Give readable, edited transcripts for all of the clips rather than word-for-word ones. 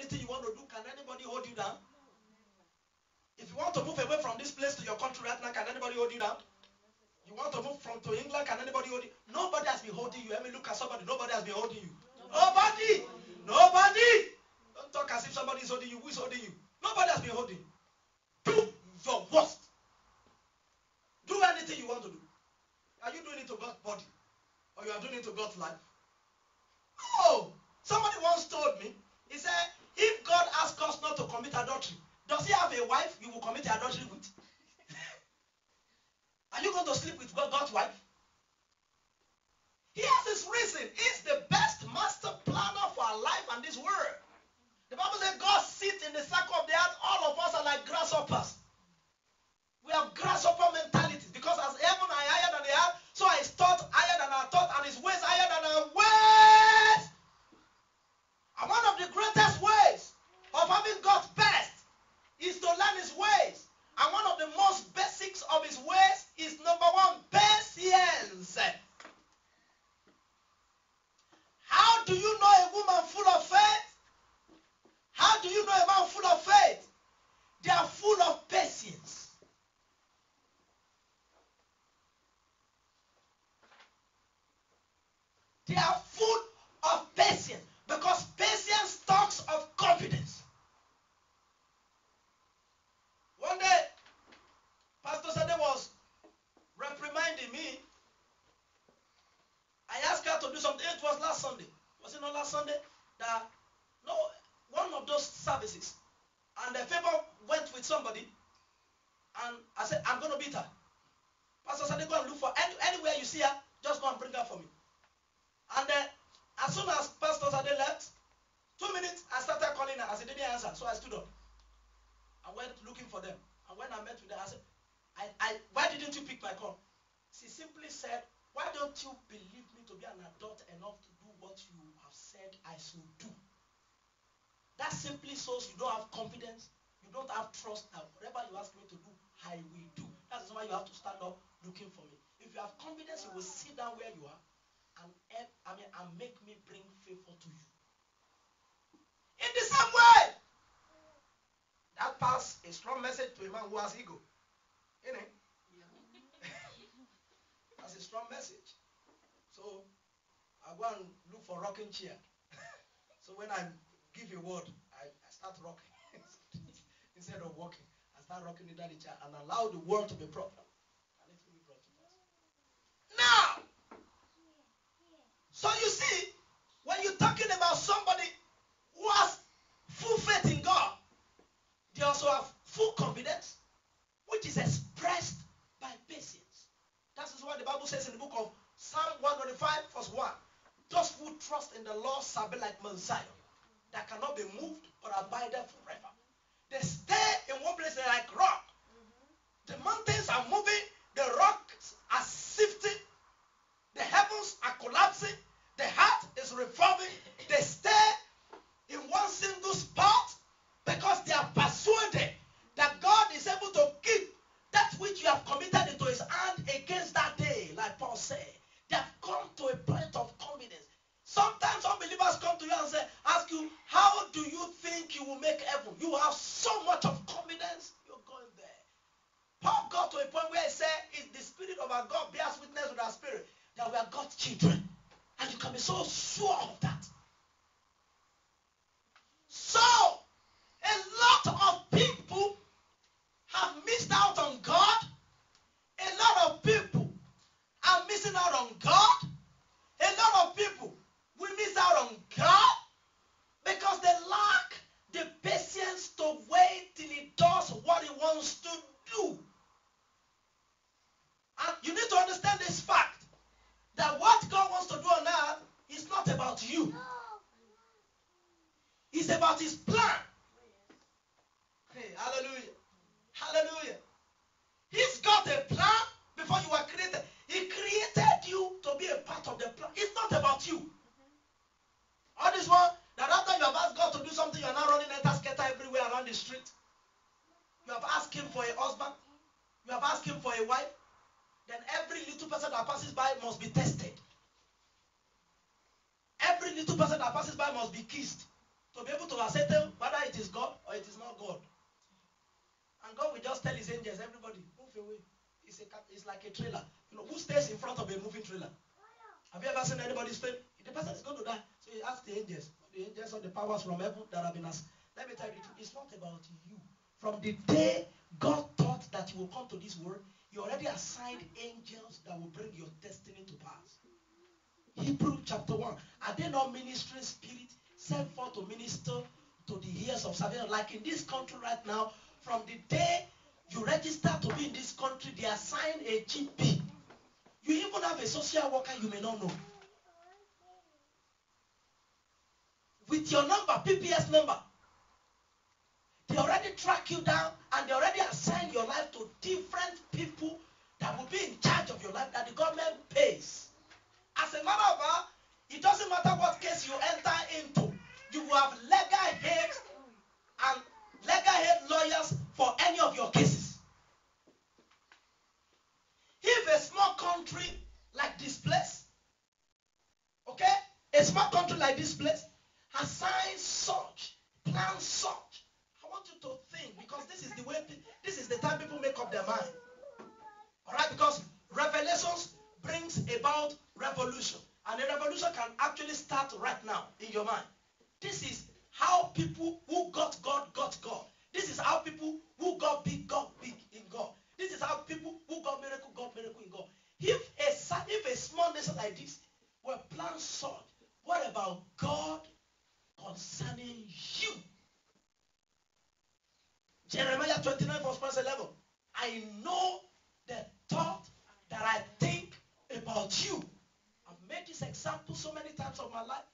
anything you want to do, can anybody hold you down? If you want to move away from this place to your country right now, can anybody hold you down? You want to move to England, can anybody hold you? Nobody has been holding you. Let me look at somebody. Nobody has been holding you. Nobody. Nobody. Don't talk as if somebody is holding you. Who is holding you? Nobody has been holding you. Do your worst. Do anything you want to do. Are you doing it to God's body? Or you are doing it to God's life? No. Somebody once told me, he said, if God asks us not to commit adultery, does he have a wife you will commit adultery with? Are you going to sleep with God's wife? He has his reason. He's the best master planner for our life and this world. The Bible says God sits in the circle of the earth. All of us are like grasshoppers. We have grasshopper mentalities because as heaven are higher than the earth, so his thoughts higher than our thoughts and his ways higher than our ways. And one of the greatest ways of having God's best is to learn his ways. And one of the most basics of his ways is number one, patience. How do you know a woman full of faith? How do you know a man full of faith? They are full of patience. They are full of patience because patience talks of confidence. One day, Pastor Sade was reprimanding me. I asked her to do something. It was last Sunday. Was it not last Sunday? That no, one of those services. And the favor went with somebody. And I said, I'm going to beat her. Pastor Sade, go and look for anywhere you see her, just go and bring her for me. And then, as soon as Pastor Sade left, 2 minutes, I started calling her. I said, didn't answer. So I stood up. I went looking for them. And when I met with them, I said, why didn't you pick my call? She simply said, why don't you believe me to be an adult enough to do what you have said I should do? That simply shows you don't have confidence. You don't have trust that whatever you ask me to do, I will do. That's why you have to stand up looking for me. If you have confidence, you will sit down where you are and make me bring favor to you. In the same way, that pass a strong message to a man who has ego. Isn't it? That's a strong message. So I go and look for rocking chair. So when I give a word, I start rocking. Instead of walking, I start rocking in that chair and allow the word to be proper. And it will be brought to pass. Now, so you see, when you're talking about somebody who has full faith in God, they also have full confidence, which is expressed by patience. That is what the Bible says in the book of Psalm 125, verse 1. Those who trust in the Lord shall be like Mount Zion, that cannot be moved or abide there forever. They stay in one place like rock. The mountains are moving, the rocks are shifting, the heavens are collapsing, the heart is revolving. They stay in one single spot because they are persuaded that God is able to keep that which you have committed into his hand against that day, like Paul said. They have come to a point of confidence. Sometimes unbelievers come to you and ask you, how do you think you will make heaven? You have so much of confidence, you're going there. Paul got to a point where he said, it's the Spirit of our God bears witness with our spirit that we are God's children. And you can be so sure of that. So, a lot of people have missed out on God. A lot of people are missing out on God. A lot of people will miss out on God because they lack the patience to wait till he does what he wants to do. And you need to understand this fact, that what God wants to do on earth is not about you. It's about his plan. Hey, hallelujah. Hallelujah. He's got a plan before you were created. He created you to be a part of the plan. It's not about you. All this one, that after you have asked God to do something, you are now running enter-skater everywhere around the street. You have asked him for a husband. You have asked him for a wife. Then every little person that passes by must be tested. Every little person that passes by must be kissed to be able to ascertain just tell his angels, everybody, move away. It's like a trailer. You know, who stays in front of a moving trailer? Have you ever seen anybody stay? The person is going to die. So he asks the angels or the powers from heaven that have been asked. Let me tell you, it's not about you. From the day God thought that you will come to this world, He already assigned angels that will bring your destiny to pass. Hebrews chapter 1. Are they not ministering spirit sent forth to minister to the ears of salvation? Like in this country right now, from the day you register to be in this country, they assign a GP. You even have a social worker you may not know. With your number, PPS number, they already track you down and they already assign your life to different people that will be in charge of your life that the government pays. As a matter of fact, it doesn't matter what case you enter into. You will have legal aid and legal aid lawyers for any of your cases. If a small country like this place, okay, a small country like this place assigns such, plans such, I want you to think, because this is the time people make up their mind. All right, because revelations brings about revolution, and a revolution can actually start right now in your mind. This is how people who got God got God. This is how people who got big in God. This is how people who got miracle in God. If a small nation like this were planned such, what about God concerning you? Jeremiah 29 verse 11. I know the thought that I think about you. I've made this example so many times of my life.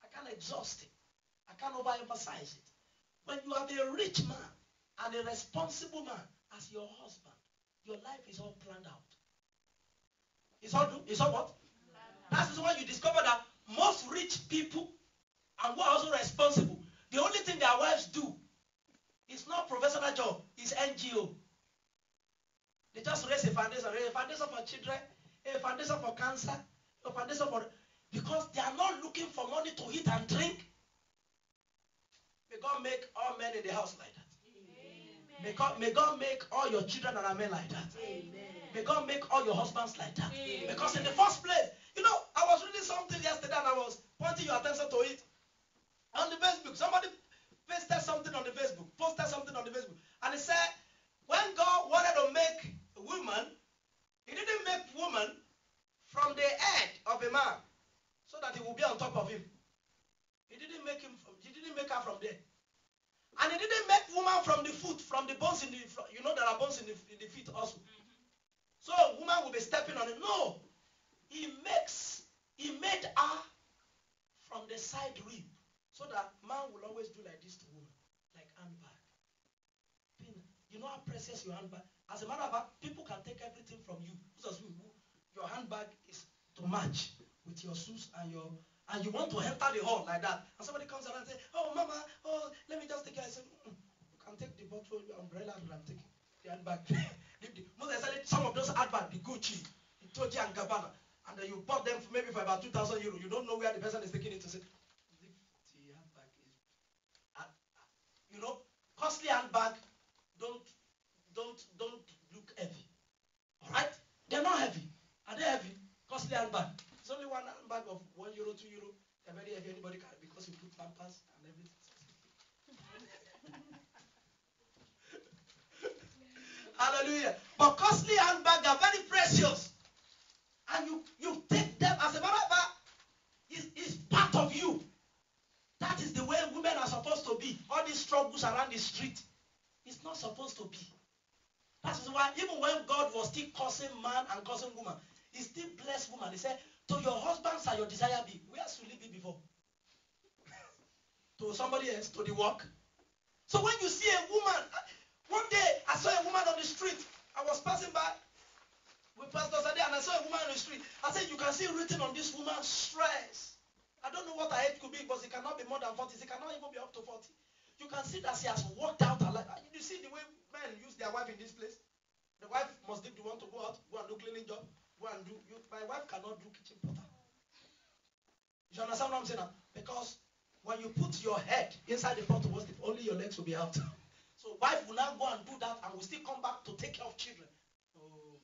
I can't exhaust it. I can't overemphasize it. When you have a rich man and a responsible man as your husband, your life is all planned out. It's all what? That's why you discover that most rich people and who are also responsible, the only thing their wives do is not professional job, it's NGO. They just raise a foundation for children, a foundation for cancer, a foundation for... Because they are not looking for money to eat and drink. May God make all men in the house like that. May God make all your children and men like that. Amen. May God make all your husbands like that. Amen. Because in the first place, I was reading something yesterday and I was pointing your attention to it. On the Facebook, somebody posted something on the Facebook, and it said, when God wanted to make a woman, He didn't make woman from the head of a man so that he will be on top of him. He didn't make her from there. And He didn't make woman from the foot, from the bones in the, there are bones in the feet also. So woman will be stepping on it. No. He made her from the side rib so that man will always do like this to woman, like handbag. You know how precious your handbag. As a matter of fact, people can take everything from you. Your handbag is to match with your shoes and you want to enter the hall like that. And somebody comes around and says, oh mama, let me just take it. I said, you can take the bottle, your umbrella, and I'm taking the handbag. Most especially some of those handbags, the Gucci, the Toji and Gabbana, and then you bought them maybe for about 2,000 euros. You don't know where the person is taking it to say, the handbag is, costly handbag don't look heavy. All right? They're not heavy. Are they heavy? Costly handbag. It's only one handbag of €1, €2. They're very heavy. Anybody can, because you put pampers and everything. Hallelujah. But costly handbags are very precious. And you take them, as a matter of fact, it's part of you. That is the way women are supposed to be. All these struggles around the street, it's not supposed to be. That's why even when God was still cursing man and cursing woman, He still blessed woman. He said, to your husbands shall your desire be. Where should it be before? To somebody else, to the work. So when you see a woman, one day I saw a woman on the street. I was passing by with Pastor Sade and I saw a woman on the street. I said, you can see written on this woman's stress. I don't know what her age could be, but it cannot be more than 40. It cannot even be up to 40. You can see that she has worked out her life. You see the way men use their wife in this place? The wife must be the one to go out, go and do cleaning job, go and do. My wife cannot do kitchen porter. You understand what I'm saying now? Because when you put your head inside the pot to wash it, only your legs will be out. So wife will now go and do that and will still come back to take care of children. Oh,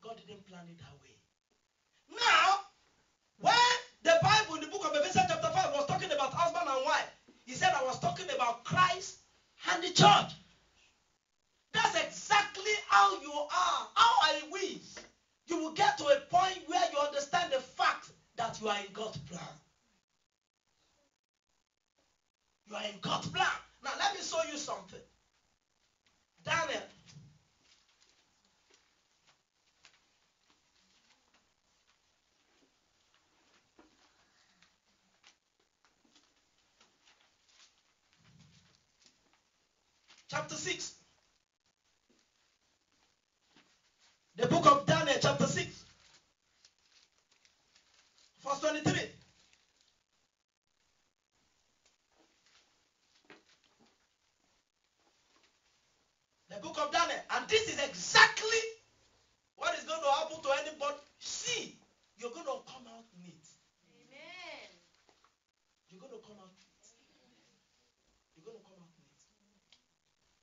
God didn't plan it that way. Now, when the Bible in the book of Ephesians chapter 5 was talking about husband and wife, he said I was talking about Christ and the church. That's exactly how you are. How I wish you will get to a point where you understand the fact that you are in God's plan. You are in God's plan. Now let me show you something. Daniel. Chapter 6. The book of Daniel, chapter 6. Verse 23. The book of Daniel. And this is exactly what is going to happen to anybody. See, you're going to come out neat. Amen. You're going to come out neat. You're going to come out neat.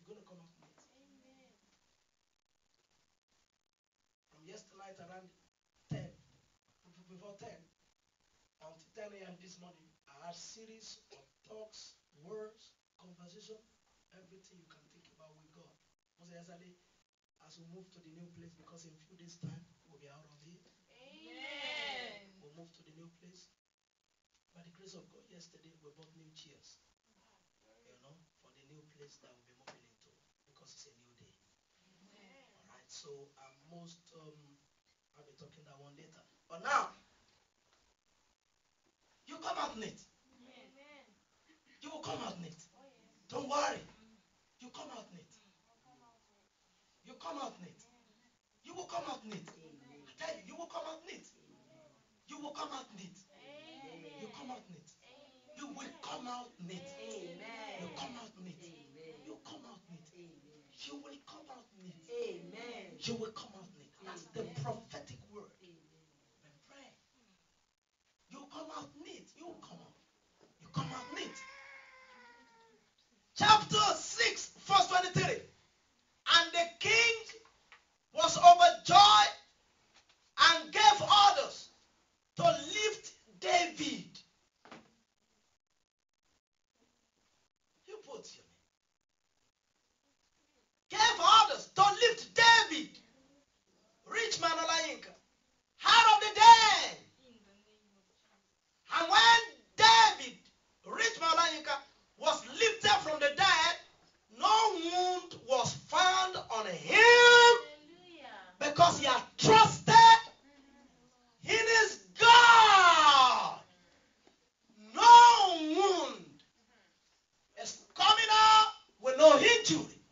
You're going to come out neat. Amen. From yesterday night around 10, before 10, until 10 a.m. this morning, I had a series of talks, words, conversation, everything you can think about with God. Most especially as we move to the new place, because in a few days' time, we'll be out of here. Amen. We'll move to the new place. By the grace of God, yesterday we bought new chairs, for the new place that we'll be moving into, because it's a new day. Amen. All right, so I'll be talking that one later. But now, you come out neat. Amen. You will come out neat. Oh, yes. Don't worry. You come out neat. You come out neat. You will come out neat. Amen. I tell you, you will come out neat. Amen. You will come out neat. Amen. You come out neat. Amen. You will come out neat. Amen. You come out neat. Amen. You come out neat. Amen. You will come out neat. Amen. You will come out neat. That's the prophetic word. Amen. When pray, you come out neat. You come out. You come out neat. Chapter 6, verse 23. And the king was overjoyed and gave orders to lift David. You put your name. Gave orders to lift David, rich man Olayinka, out of the den. And when David, rich man Olayinka, was lifted from the dead, no wound was found on him. Hallelujah. Because he had trusted in his God. No wound is coming out with no injury.